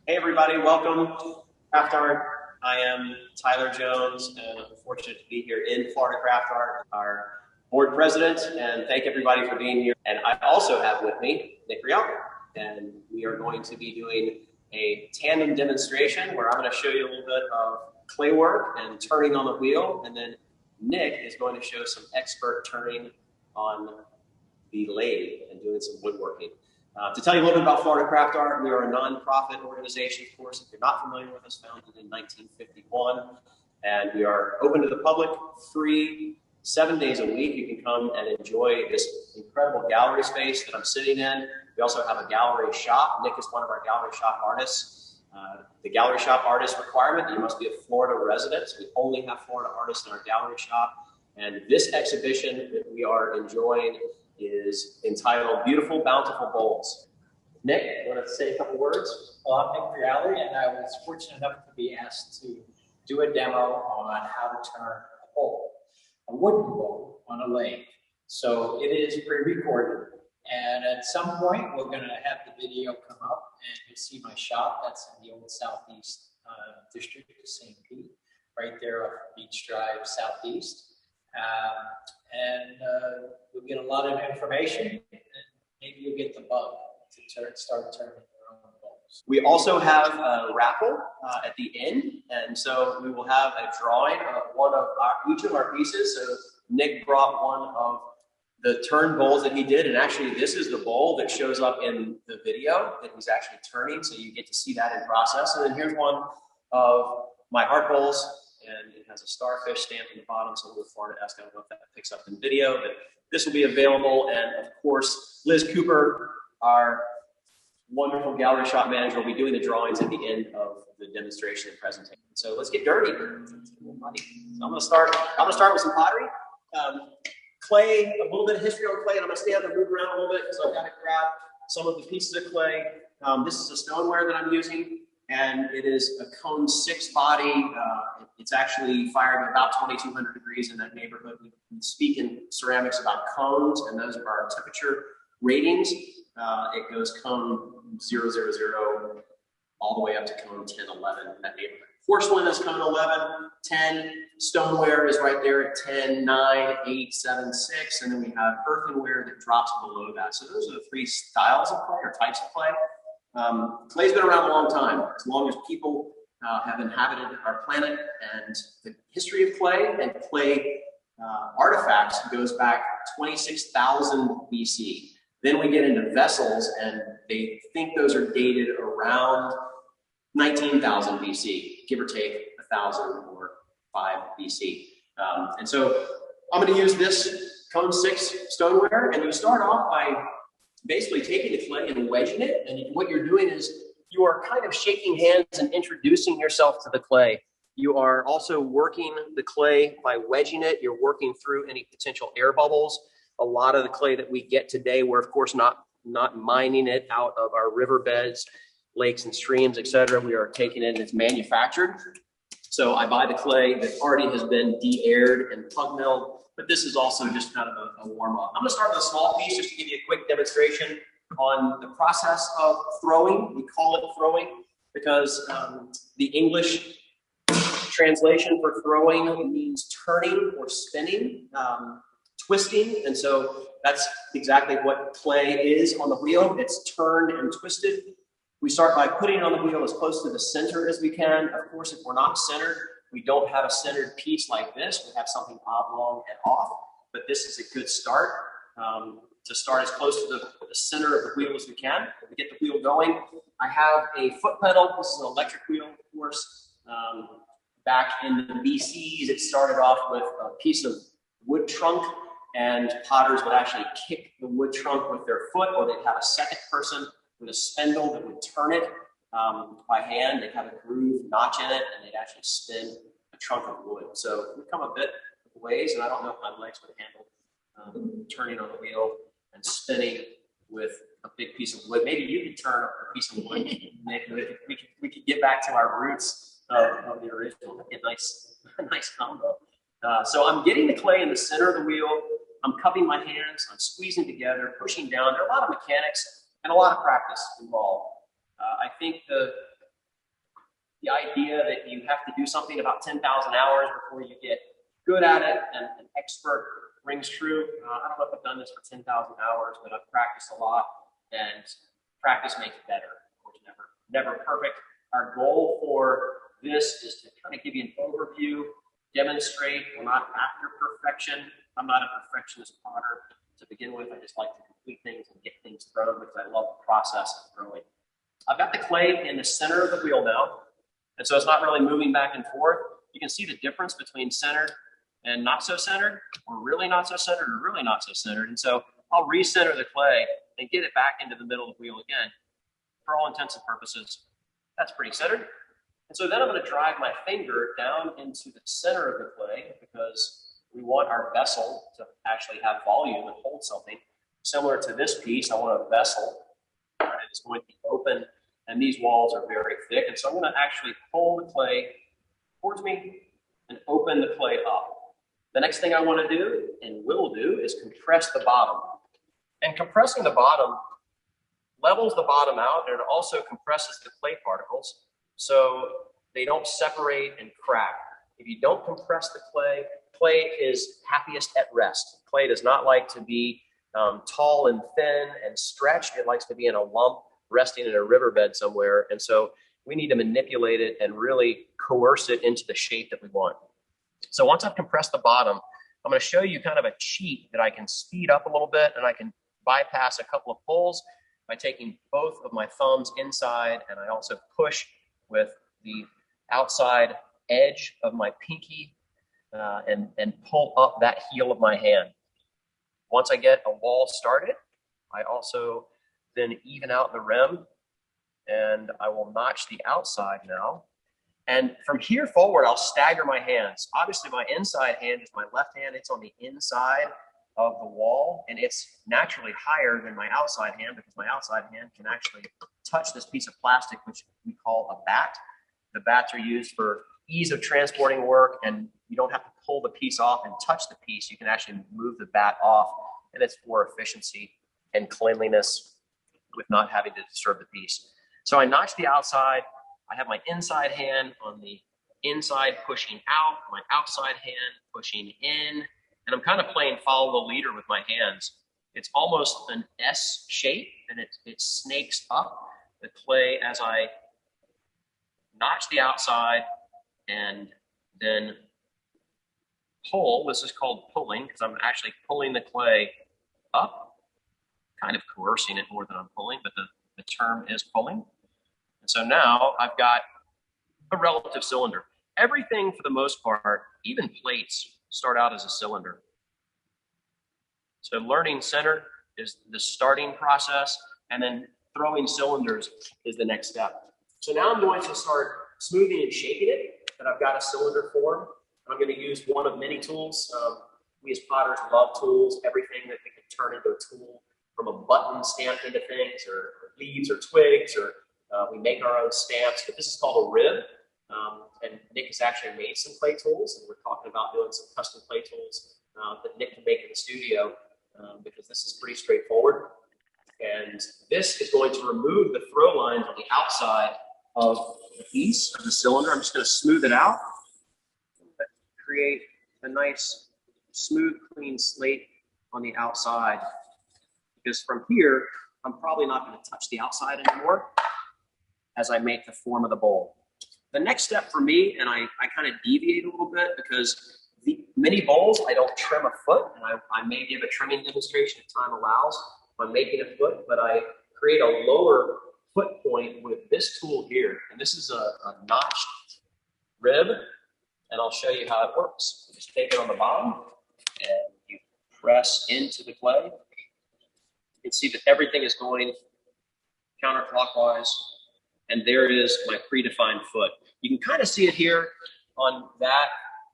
Hey everybody, welcome to CraftArt. I am Tyler Jones and I'm fortunate to be here in Florida CraftArt, our board president, and thank everybody for being here. And I also have with me Nick Reale, and we are going to be doing a tandem demonstration where I'm going to show you a little bit of clay work and turning on the wheel, and then Nick is going to show some expert turning on the lathe and doing some woodworking. To tell you a little bit about Florida CraftArt, we are a nonprofit organization, of course, if you're not familiar with us, founded in 1951, and we are open to the public, free, 7 days a week. You can come and enjoy this incredible gallery space that I'm sitting in. We also have a gallery shop. Nick is one of our gallery shop artists. The gallery shop artist requirement, you must be a Florida resident. So we only have Florida artists in our gallery shop. And this exhibition that we are enjoying is entitled Beautiful Bountiful Bowls. Nick, you want to say a couple words? Well, I'm Nick Reale, and I was fortunate enough to be asked to do a demo on how to turn a bowl, a wooden bowl, on a lathe. So it is pre-recorded, and at some point we're going to have the video come up, and you'll see my shop. That's in the old Southeast district of St. Pete, right there off Beach Drive Southeast. You'll get a lot of information, and maybe you'll get the bug to start turning your own bowls. We also have a raffle at the end, and so we will have a drawing of each of our pieces. So Nick brought one of the turn bowls that he did, and actually this is the bowl that shows up in the video that he's actually turning, so you get to see that in process. And then here's one of my heart bowls, and it has a starfish stamp in the bottom, so a little Florida-esque. I don't know if that picks up in video, but this will be available. And of course, Liz Cooper, our wonderful gallery shop manager, will be doing the drawings at the end of the demonstration and presentation. So let's get dirty. So I'm gonna start with some pottery. Clay, a little bit of history on clay, and I'm gonna stand up and move around a little bit because I've got to grab some of the pieces of clay. This is a stoneware that I'm using, and it is a cone 6 body. It's actually fired at about 2,200 degrees in that neighborhood. We speak in ceramics about cones, and those are our temperature ratings. It goes cone 0, 0, 0, all the way up to cone 10, 11 in that neighborhood. Porcelain is cone 11, 10. Stoneware is right there at 10, 9, 8, 7, 6. And then we have earthenware that drops below that. So those are the 3 styles of clay or types of clay. Clay's been around a long time, as long as people have inhabited our planet, and the history of clay and clay artifacts goes back 26,000 BC. Then we get into vessels, and they think those are dated around 19,000 BC, give or take 1,000 or 5 BC. And so I'm going to use this cone 6 stoneware, and you start off by basically taking the clay and wedging it. And what you're doing is you are kind of shaking hands and introducing yourself to the clay. You are also working the clay by wedging it. You're working through any potential air bubbles. A lot of the clay that we get today, we're of course not mining it out of our riverbeds, lakes and streams, etc. We are taking it and it's manufactured. So I buy the clay that already has been de-aired and plug milled, but this is also just kind of a warm up. I'm gonna start with a small piece just to give you a quick demonstration on the process of throwing. We call it throwing because the English translation for throwing means turning or spinning, twisting, and so that's exactly what clay is on the wheel. It's turned and twisted. We start by putting it on the wheel as close to the center as we can. Of course, if we're not centered, we don't have a centered piece like this. We have something oblong and off, but this is a good start to start as close to the center of the wheel as we can. We get the wheel going. I have a foot pedal. This is an electric wheel, of course. Back in the BCs, it started off with a piece of wood trunk, and potters would actually kick the wood trunk with their foot, or they'd have a second person with a spindle that would turn it by hand. They'd have a groove notch in it, and they'd actually spin a trunk of wood. So we've come a bit of ways, and I don't know if my legs would handle turning on the wheel and spinning with a big piece of wood. Maybe you could turn a piece of wood. we could get back to our roots of the original. That'd be a nice combo. So I'm getting the clay in the center of the wheel. I'm cupping my hands. I'm squeezing together, pushing down. There are a lot of mechanics and a lot of practice involved. I think the the idea that you have to do something about 10,000 hours before you get good at it and an expert rings true. I don't know if I've done this for 10,000 hours, but I've practiced a lot, and practice makes better. Of course, never perfect. Our goal for this is to kind of give you an overview, demonstrate. We're not after perfection. I'm not a perfectionist potter to begin with. I just like to complete things and get things thrown because I love the process of throwing. I've got the clay in the center of the wheel now, and so it's not really moving back and forth. You can see the difference between centered and not so centered, or really not so centered, or really not so centered. And so I'll recenter the clay and get it back into the middle of the wheel again. For all intents and purposes, that's pretty centered. And so then I'm going to drive my finger down into the center of the clay because we want our vessel to actually have volume and hold something. Similar to this piece, I want a vessel that is going to be open, and these walls are very thick. And so I'm going to actually pull the clay towards me and open the clay up. The next thing I want to do, and will do, is compress the bottom. And compressing the bottom levels the bottom out, and it also compresses the clay particles so they don't separate and crack. If you don't compress the clay, clay is happiest at rest. Clay does not like to be tall and thin and stretched. It likes to be in a lump resting in a riverbed somewhere. And so we need to manipulate it and really coerce it into the shape that we want. So once I've compressed the bottom, I'm going to show you kind of a cheat that I can speed up a little bit, and I can bypass a couple of pulls by taking both of my thumbs inside, and I also push with the outside edge of my pinky and pull up that heel of my hand. Once I get a wall started, I also then even out the rim, and I will notch the outside now. And from here forward, I'll stagger my hands. Obviously, my inside hand is my left hand. It's on the inside of the wall, and it's naturally higher than my outside hand because my outside hand can actually touch this piece of plastic, which we call a bat. The bats are used for ease of transporting work, and you don't have to pull the piece off and touch the piece. You can actually move the bat off, and it's for efficiency and cleanliness with not having to disturb the piece. So I notch the outside. I have my inside hand on the inside pushing out, my outside hand pushing in, and I'm kind of playing follow the leader with my hands. It's almost an S shape, and it snakes up the clay as I notch the outside and then pull. This is called pulling because I'm actually pulling the clay up, kind of coercing it more than I'm pulling, but the term is pulling. And so now I've got a relative cylinder. Everything for the most part, even plates, start out as a cylinder. So learning center is the starting process, and then throwing cylinders is the next step. So now I'm going to start smoothing and shaping it, and I've got a cylinder form. I'm going to use one of many tools. We as potters love tools, everything that we can turn into a tool, from a button stamped into things, or leaves or twigs, or we make our own stamps, but this is called a rib. And Nick has actually made some clay tools, and we're talking about doing some custom clay tools that Nick can make in the studio because this is pretty straightforward. And this is going to remove the throw lines on the outside of the piece of the cylinder. I'm just going to smooth it out, create a nice, smooth, clean slate on the outside. Because from here, I'm probably not going to touch the outside anymore as I make the form of the bowl. The next step for me, and I kind of deviate a little bit because the many bowls, I don't trim a foot, and I may give a trimming demonstration if time allows on making a foot, but I create a lower foot point with this tool here. And this is a notched rib, and I'll show you how it works. Just take it on the bottom, and you press into the clay. You can see that everything is going counterclockwise, and there is my predefined foot. You can kind of see it here on that.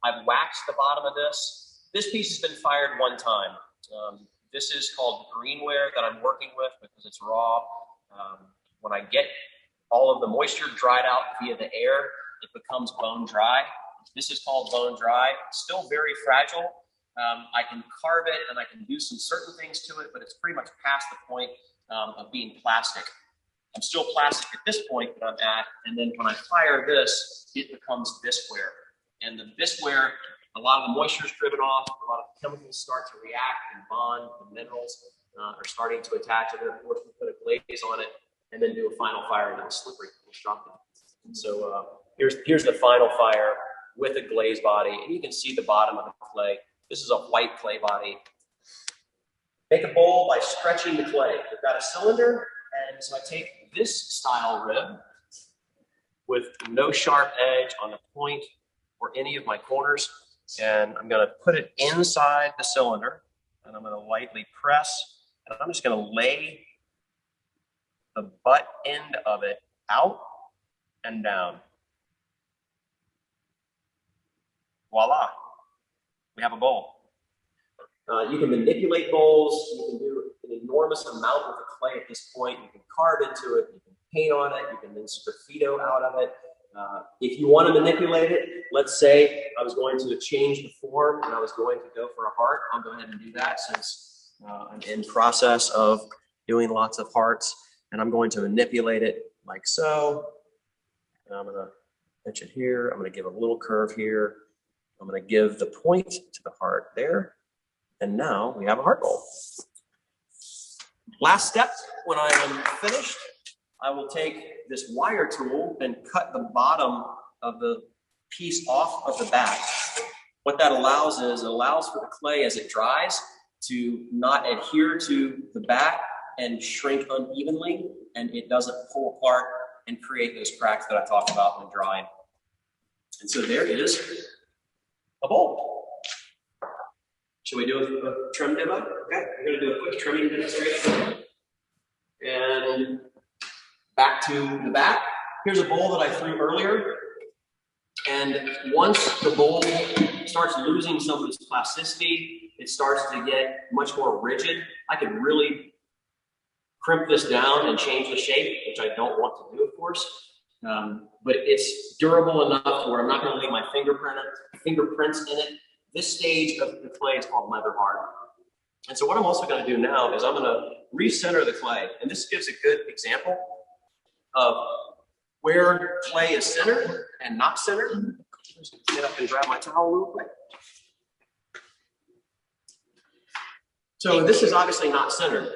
I've waxed the bottom of this. This piece has been fired one time. This is called greenware that I'm working with because it's raw. When I get all of the moisture dried out via the air, it becomes bone dry. This is called bone dry. It's still very fragile. I can carve it and I can do some certain things to it, but it's pretty much past the point of being plastic. I'm still plastic at this point that I'm at, and then when I fire this, it becomes bisqueware. And the bisqueware, a lot of the moisture is driven off, a lot of the chemicals start to react and bond, the minerals are starting to attach, and then of course we put a glaze on it, and then do a final fire, and it's slippery, it's dropping. And so here's the final fire with a glaze body, and you can see the bottom of the clay. This is a white clay body. Make a bowl by stretching the clay. We've got a cylinder, and so I take this style rib with no sharp edge on the point or any of my corners, and I'm going to put it inside the cylinder, and I'm going to lightly press, and I'm just going to lay the butt end of it out and down. Voila, we have a bowl. You can manipulate bowls. You can do an enormous amount with the clay at this point. You can carve into it. You can paint on it. You can then sgraffito out of it. If you want to manipulate it, let's say I was going to change the form and I was going to go for a heart. I'll go ahead and do that since I'm in process of doing lots of hearts. And I'm going to manipulate it like so. And I'm going to pinch it here. I'm going to give a little curve here. I'm going to give the point to the heart there. And now we have a heart bowl. Last step, when I am finished, I will take this wire tool and cut the bottom of the piece off of the back. What that allows is, it allows for the clay as it dries to not adhere to the back and shrink unevenly, and it doesn't pull apart and create those cracks that I talked about when drying. And so there is a bowl. Should we do a trim demo? Okay, we're going to do a quick trimming demonstration. And back to the back. Here's a bowl that I threw earlier. And once the bowl starts losing some of its plasticity, it starts to get much more rigid. I can really crimp this down and change the shape, which I don't want to do, of course. But it's durable enough where I'm not going to leave my fingerprints in it. This stage of the clay is called leather hard. And so what I'm also going to do now is I'm going to recenter the clay. And this gives a good example of where clay is centered and not centered. Just get up and grab my towel real quick. So this is obviously not centered.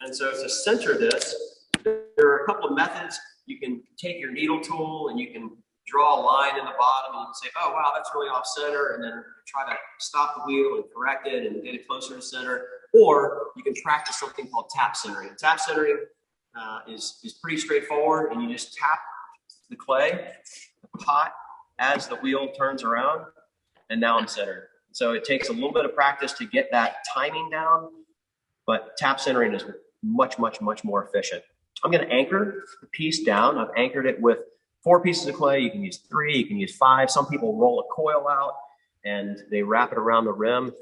And so to center this, there are a couple of methods. You can take your needle tool and you can draw a line in the bottom and you can say, oh, wow, that's really off center, and then try to stop the wheel and correct it and get it closer to center. Or you can practice something called tap centering. Tap centering is pretty straightforward, and you just tap the clay, the pot, as the wheel turns around, and now I'm centered. So it takes a little bit of practice to get that timing down, but tap centering is much, much, much more efficient. I'm going to anchor the piece down. I've anchored it with 4 pieces of clay. You can use 3, you can use 5. Some people roll a coil out and they wrap it around the rim.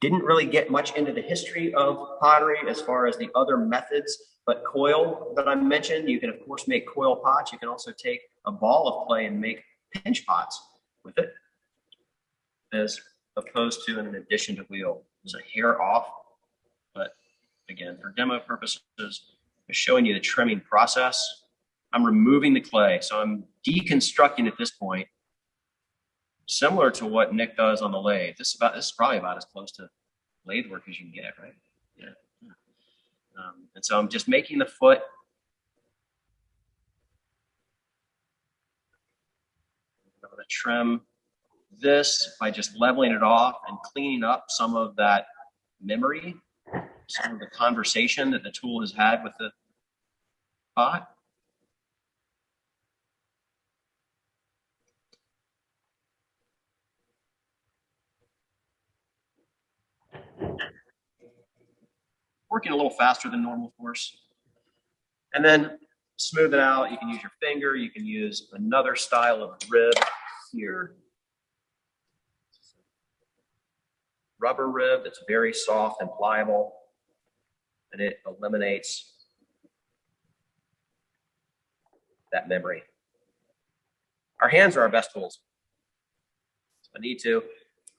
Didn't really get much into the history of pottery as far as the other methods, but coil that I mentioned, you can of course make coil pots. You can also take a ball of clay and make pinch pots with it, as opposed to an addition to wheel. There's a hair off, but again, for demo purposes, I'm showing you the trimming process. I'm removing the clay, so I'm deconstructing at this point, similar to what Nick does on the lathe. This is probably about as close to lathe work as you can get, right? Yeah. And so I'm just making the foot. I'm going to trim this by just leveling it off and cleaning up some of that memory, some of the conversation that the tool has had with the pot. Working a little faster than normal, of course. And then smooth it out. You can use your finger. You can use another style of rib here. Rubber rib that's very soft and pliable, and it eliminates that memory. Our hands are our best tools. So if I need to,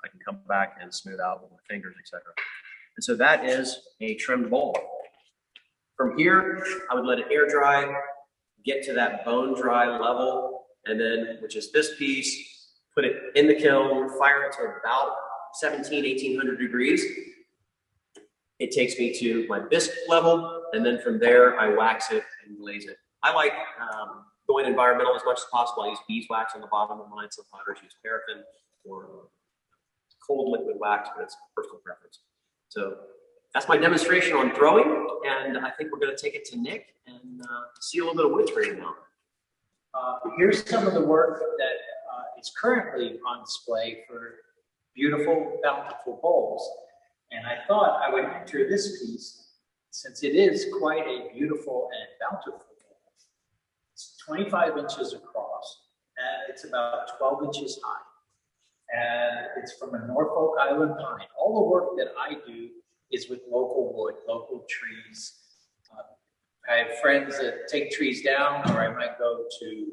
I can come back and smooth out with my fingers, etc. And so that is a trimmed bowl. From here, I would let it air dry, get to that bone dry level, and then, which is this piece, put it in the kiln, fire it to about 1800 degrees. It takes me to my bisque level, and then from there, I wax it and glaze it. I like going environmental as much as possible. I use beeswax on the bottom of mine. Some potters use paraffin or cold liquid wax, but it's personal preference. So that's my demonstration on throwing, and I think we're going to take it to Nick and see a little bit of wood turning now. Here's some of the work that is currently on display for beautiful, bountiful bowls. And I thought I would enter this piece, since it is quite a beautiful and bountiful bowl. It's 25 inches across, and it's about 12 inches high. And it's from a Norfolk Island pine. All the work that I do is with local wood, local trees. I have friends that take trees down, or I might go to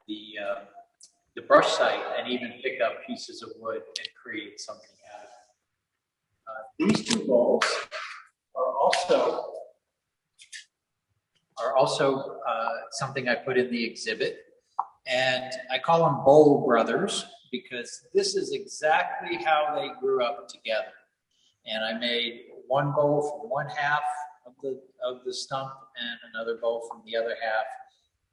the brush site and even pick up pieces of wood and create something out of it. These two bowls are also something I put in the exhibit, and I call them Bowl Brothers because this is exactly how they grew up together. And I made one bowl from one half of the stump and another bowl from the other half,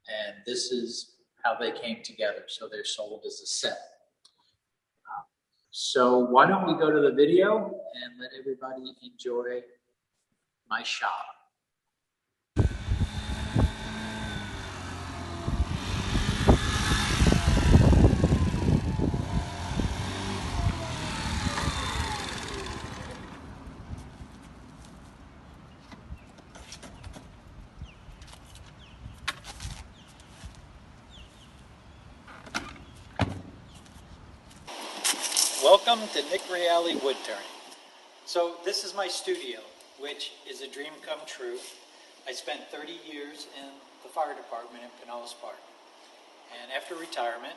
and this is how they came together. So they're sold as a set. So why don't we go to the video and let everybody enjoy my shop. Welcome to Nick Reale Wood Turning. So this is my studio, which is a dream come true. I spent 30 years in the fire department in Pinellas Park. And after retirement,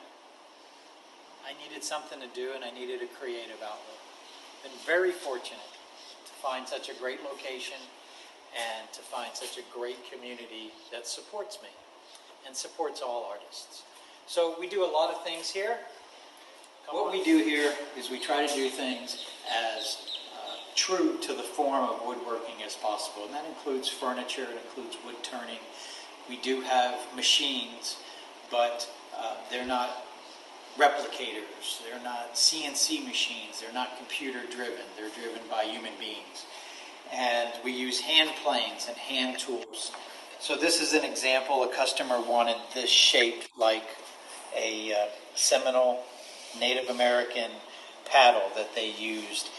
I needed something to do and I needed a creative outlet. Been very fortunate to find such a great location and to find such a great community that supports me and supports all artists. So we do a lot of things here. What we do here is we try to do things as true to the form of woodworking as possible, and that includes furniture, it includes wood turning. We do have machines, but they're not replicators, they're not CNC machines, they're not computer driven, they're driven by human beings. And we use hand planes and hand tools. So this is an example. A customer wanted this shaped like a Seminole Native American paddle that they used.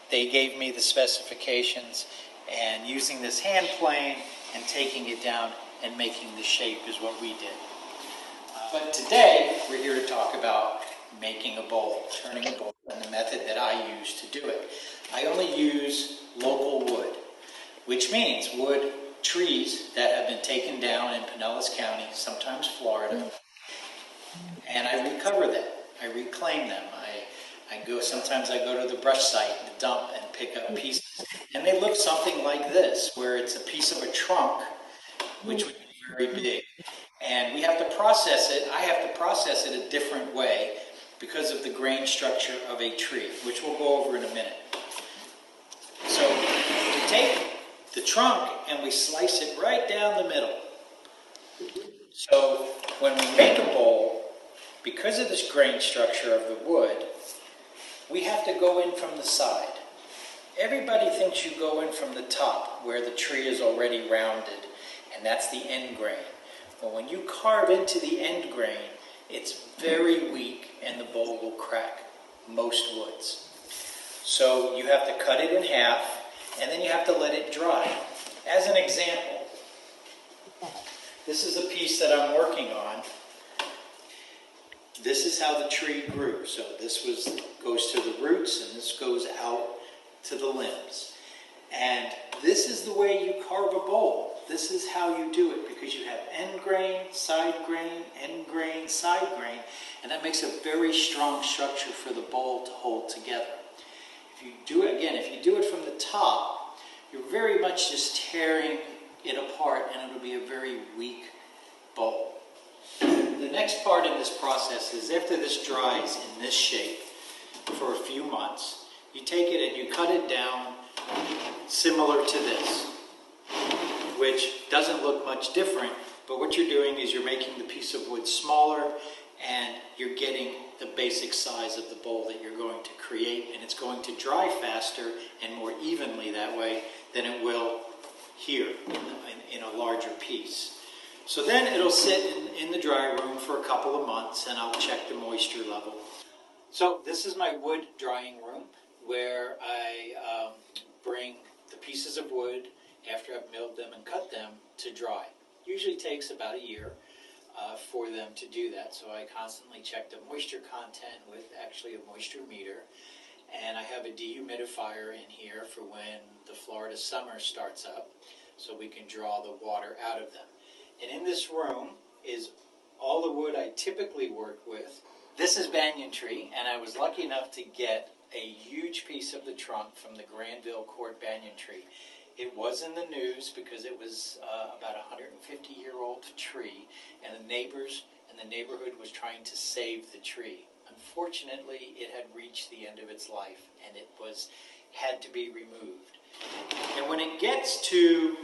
They gave me the specifications, and using this hand plane and taking it down and making the shape is what we did. But today we're here to talk about making a bowl, turning a bowl, and the method that I use to do it. I only use local wood, which means wood trees that have been taken down in Pinellas County, sometimes Florida, and I recover them. I reclaim them. Sometimes I go to the brush site, the dump, and pick up pieces. And they look something like this, where it's a piece of a trunk, which would be very big. And we have to process it. I have to process it a different way because of the grain structure of a tree, which we'll go over in a minute. So we take the trunk and we slice it right down the middle. So when we make a bowl, because of this grain structure of the wood, we have to go in from the side. Everybody thinks you go in from the top where the tree is already rounded, and that's the end grain. But when you carve into the end grain, it's very weak and the bowl will crack, most woods. So you have to cut it in half, and then you have to let it dry. As an example, this is a piece that I'm working on. This is how the tree grew. So this goes to the roots, and this goes out to the limbs. And this is the way you carve a bowl. This is how you do it, because you have end grain, side grain, end grain, side grain, and that makes a very strong structure for the bowl to hold together. If you do it from the top, you're very much just tearing it apart and it'll be a very weak bowl. The next part in this process is after this dries in this shape for a few months, you take it and you cut it down similar to this, which doesn't look much different, but what you're doing is you're making the piece of wood smaller and you're getting the basic size of the bowl that you're going to create, and it's going to dry faster and more evenly that way than it will here in a larger piece. So then it'll sit in the dry room for a couple of months and I'll check the moisture level. So this is my wood drying room where I bring the pieces of wood after I've milled them and cut them to dry. Usually takes about a year for them to do that. So I constantly check the moisture content with actually a moisture meter. And I have a dehumidifier in here for when the Florida summer starts up so we can draw the water out of them. And in this room is all the wood I typically work with. This is banyan tree, and I was lucky enough to get a huge piece of the trunk from the Granville Court banyan tree. It was in the news because it was about a 150-year-old tree, and the neighbors in the neighborhood was trying to save the tree. Unfortunately, it had reached the end of its life, and it had to be removed. And when it gets to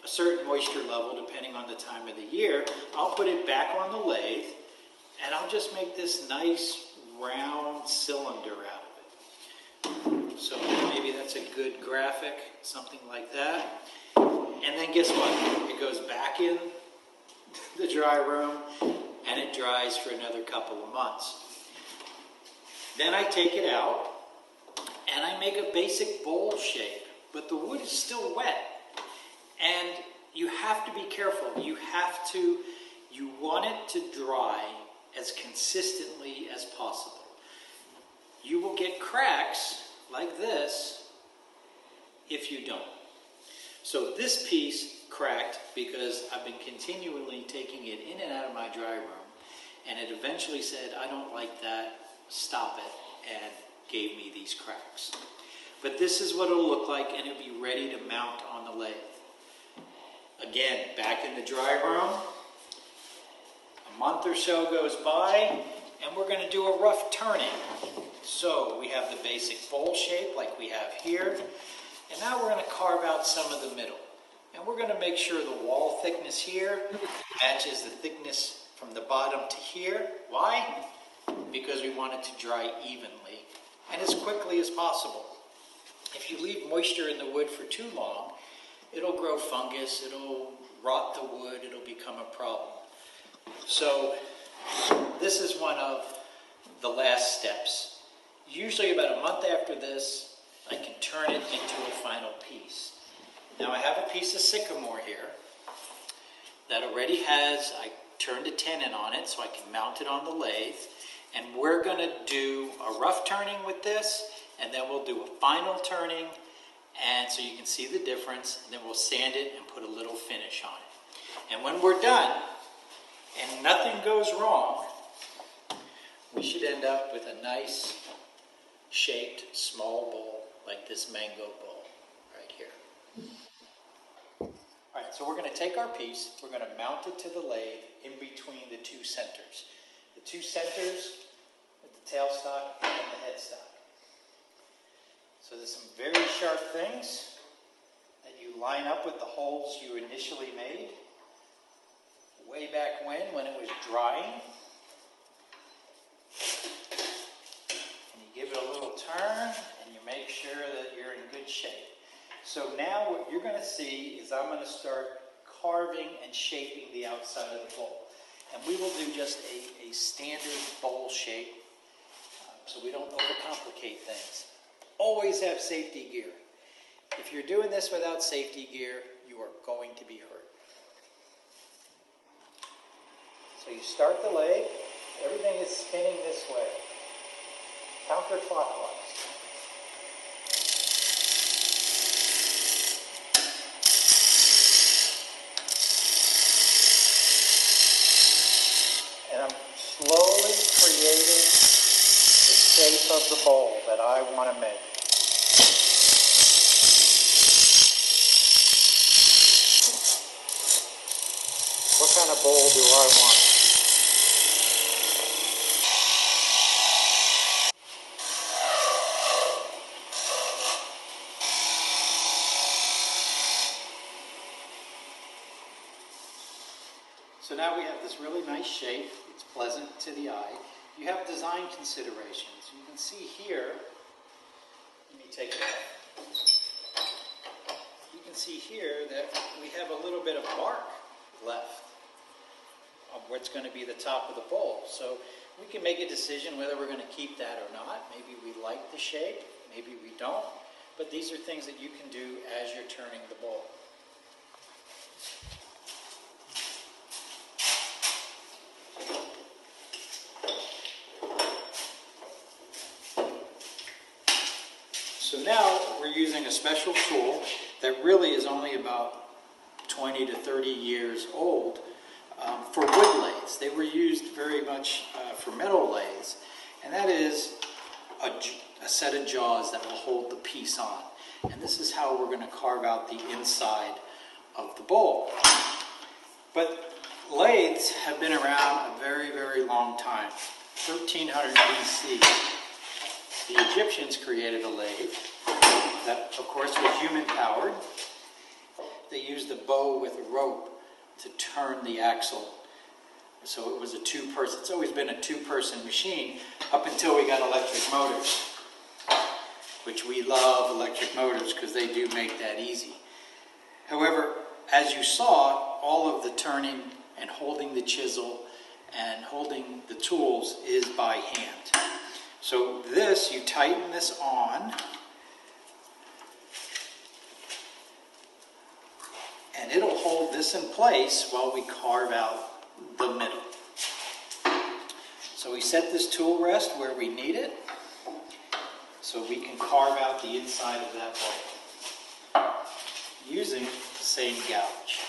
a certain moisture level, depending on the time of the year, I'll put it back on the lathe, and I'll just make this nice round cylinder out of it. So maybe that's a good graphic, something like that. And then guess what? It goes back in the dry room and it dries for another couple of months. Then I take it out and I make a basic bowl shape, but the wood is still wet. And you have to be careful. You want it to dry as consistently as possible. You will get cracks like this if you don't. So this piece cracked because I've been continually taking it in and out of my dry room, and it eventually said, I don't like that, stop it, and gave me these cracks. But this is what it'll look like, and it'll be ready to mount on the lathe. Again, back in the dry room, a month or so goes by, and we're going to do a rough turning. So we have the basic bowl shape like we have here, and now we're going to carve out some of the middle. And we're going to make sure the wall thickness here matches the thickness from the bottom to here. Why? Because we want it to dry evenly and as quickly as possible. If you leave moisture in the wood for too long, it'll grow fungus, it'll rot the wood, it'll become a problem. So this is one of the last steps. Usually about a month after this, I can turn it into a final piece. Now I have a piece of sycamore here that already has, I turned a tenon on it so I can mount it on the lathe. And we're going to do a rough turning with this, and then we'll do a final turning, and so you can see the difference, and then we'll sand it and put a little finish on it. And when we're done, and nothing goes wrong, we should end up with a nice shaped small bowl like this mango bowl right here. All right, so we're going to take our piece, we're going to mount it to the lathe in between the two centers. The two centers with the tailstock and the headstock. So there's some very sharp things that you line up with the holes you initially made way back when it was drying. And you give it a little turn and you make sure that you're in good shape. So now what you're going to see is I'm going to start carving and shaping the outside of the bowl. And we will do just a standard bowl shape so we don't overcomplicate things. Always have safety gear. If you're doing this without safety gear, you are going to be hurt. So you start the lathe, everything is spinning this way, counterclockwise. And I'm slowly creating the shape of the bowl that I want to make. bowl do I want? So now we have this really nice shape. It's pleasant to the eye. You have design considerations. You can see here, let me take it off. You can see here that we have a little bit of bark left of what's going to be the top of the bowl. So we can make a decision whether we're going to keep that or not. Maybe we like the shape, maybe we don't. But these are things that you can do as you're turning the bowl. So now we're using a special tool that really is only about 20 to 30 years old for wood lathes. They were used very much for metal lathes, and that is a set of jaws that will hold the piece on. And this is how we're going to carve out the inside of the bowl. But lathes have been around a very, very long time. 1300 BC. The Egyptians created a lathe that, of course, was human-powered. They used a bow with a rope to turn the axle. So it was a two-person, it's always been a two-person machine up until we got electric motors, which we love electric motors because they do make that easy. However, as you saw, all of the turning and holding the chisel and holding the tools is by hand. So this, you tighten this on, and it'll hold this in place while we carve out the middle. So we set this tool rest where we need it, so we can carve out the inside of that bowl using the same gouge.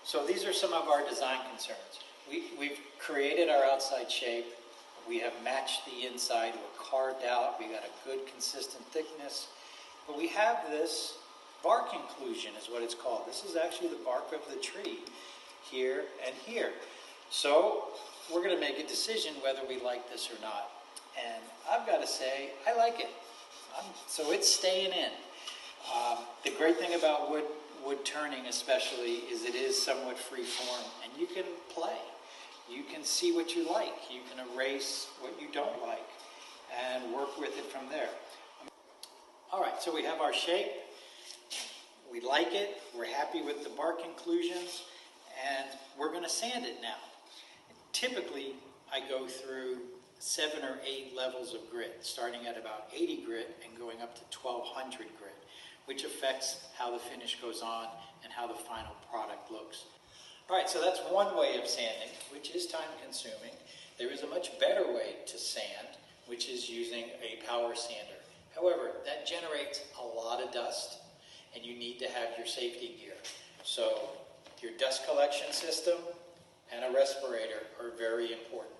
So these are some of our design concerns. We've created our outside shape. We have matched the inside. We're carved out. We got a good consistent thickness. But we have this bark inclusion is what it's called. This is actually the bark of the tree here and here. So we're going to make a decision whether we like this or not. And I've got to say, I like it. So it's staying in. The great thing about wood turning especially is it is somewhat free form, and you can play. You can see what you like. You can erase what you don't like and work with it from there. All right, so we have our shape. We like it. We're happy with the bark inclusions, and we're going to sand it now. Typically, I go through 7 or 8 levels of grit, starting at about 80 grit and going up to 1200 grit, which affects how the finish goes on and how the final product looks. All right, so that's one way of sanding, which is time consuming. There is a much better way to sand, which is using a power sander. However, that generates a lot of dust, and you need to have your safety gear. So your dust collection system and a respirator are very important.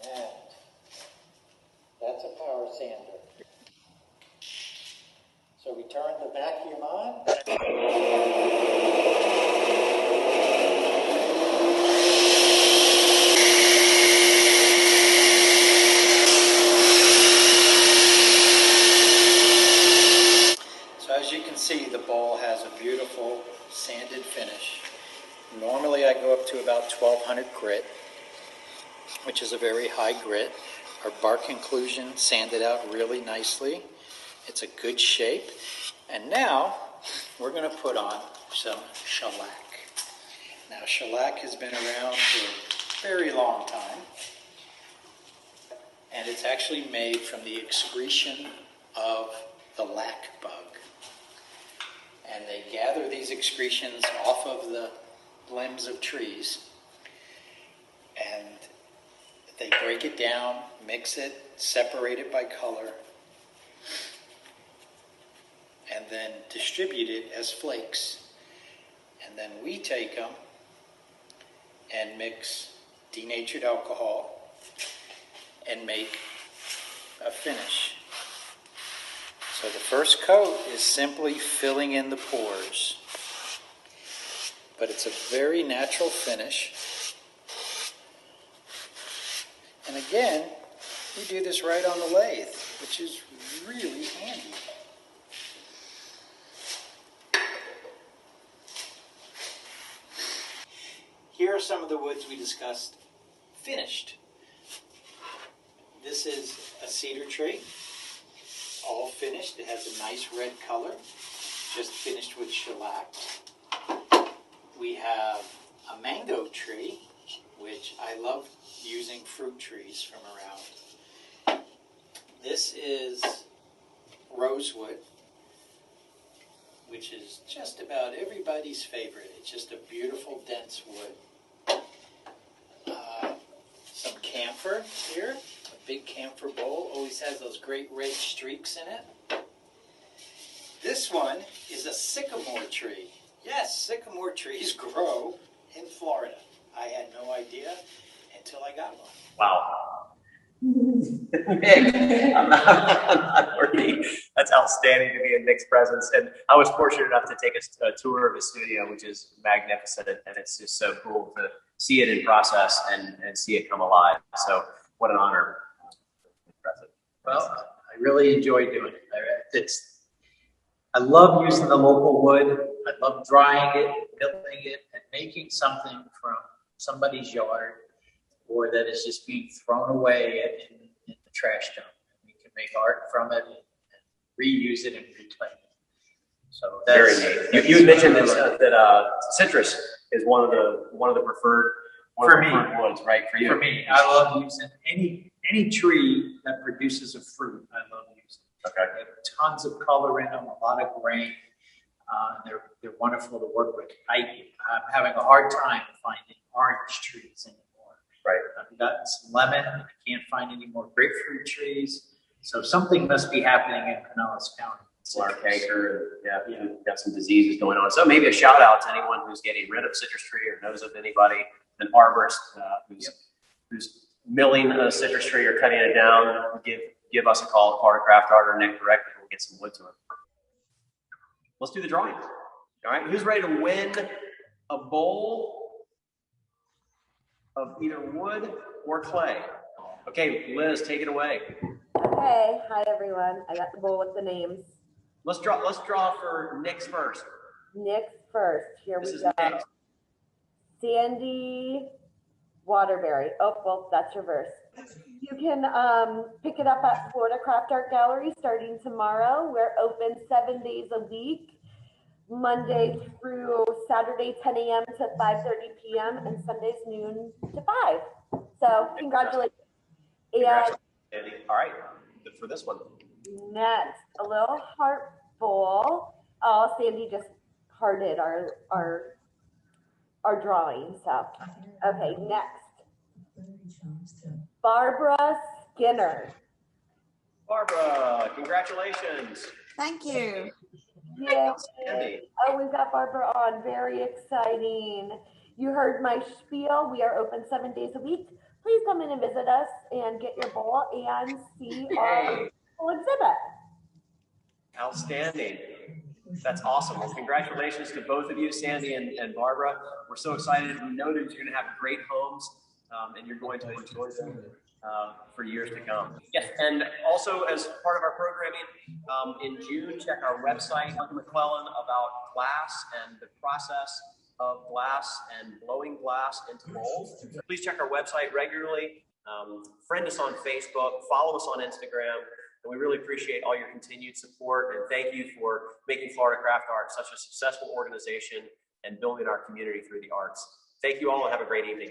And that's a power sander. So we turn the vacuum on. So as you can see, the bowl has a beautiful sanded finish. Normally I go up to about 1200 grit, which is a very high grit. Our bark inclusion sanded out really nicely. It's a good shape. And now we're going to put on some shellac. Now shellac has been around for a very long time. And it's actually made from the excretion of the lac bug. they gather these excretions off of the limbs of trees, and they break it down, mix it, separate it by color, and then distribute it as flakes. And then we take them and mix denatured alcohol and make a finish. So the first coat is simply filling in the pores, but it's a very natural finish. And again, you do this right on the lathe, which is really handy. Here are some of the woods we discussed finished. This is a cedar tree, all finished. It has a nice red color, just finished with shellac. We have a mango tree, which I love using fruit trees from around. This is rosewood, which is just about everybody's favorite. It's just a beautiful, dense wood. Some camphor here. A big camphor bowl always has those great red streaks in it. This one is a sycamore tree. Yes, sycamore trees grow in Florida. I had no idea until I got one. Wow. Nick, I'm not worthy. That's outstanding to be in Nick's presence. And I was fortunate enough to take a tour of his studio, which is magnificent. And it's just so cool to see it in process and see it come alive. So what an honor. Well, I really enjoy doing it. I love using the local wood. I love drying it, building it, and making something from somebody's yard, or that is just being thrown away in the trash dump. We can make art from it and reuse it and reclaim it. So that's very neat. You mentioned that citrus is one of the preferred woods, right? For you. For me, I love using any tree that produces a fruit. I love using. Okay. They have tons of color in them, a lot of grain. They're wonderful to work with. I'm having a hard time finding orange trees anymore. Right. I've gotten some lemon. I can't find any more grapefruit trees. So something must be happening in Pinellas County. Lark acre, you've got some diseases going on. So maybe a shout out to anyone who's getting rid of citrus tree or knows of anybody, an arborist who's milling a citrus tree or cutting it down. Give us a call at Florida CraftArt or Nick directly. We'll get some wood to him. Let's do the drawing. All right, who's ready to win a bowl of either wood or clay? Okay, Liz, take it away. Okay, hi everyone. I got the bowl with the names. Let's draw for Nick's first. Nick's first. Here This we is go. Nick. Sandy Waterbury. Oh, well, that's reverse. You can pick it up at Florida CraftArt Gallery starting tomorrow. We're open 7 days a week, Monday through Saturday, 10 a.m. to 5:30 p.m. and Sundays noon to 5. So congratulations. Congratulations, Sandy. All right, good for this one. Next, a little heart bowl. Oh, Sandy just hearted our drawing. So, okay, next. Barbara Skinner. Barbara, congratulations. Thank you. Yay. Sandy. Oh, we've got Barbara on. Very exciting. You heard my spiel. We are open 7 days a week. Please come in and visit us and get your bowl and see our full exhibit. Outstanding. That's awesome. Well, congratulations to both of you, Sandy and Barbara. We're so excited. We know that you're going to have great homes and you're going to enjoy them for years to come. Yes, and also as part of our programming, in June, check our website, Uncle McClellan, about glass and the process of glass and blowing glass into molds. Please check our website regularly. Friend us on Facebook, follow us on Instagram, and we really appreciate all your continued support. And thank you for making Florida CraftArt such a successful organization and building our community through the arts. Thank you all and have a great evening.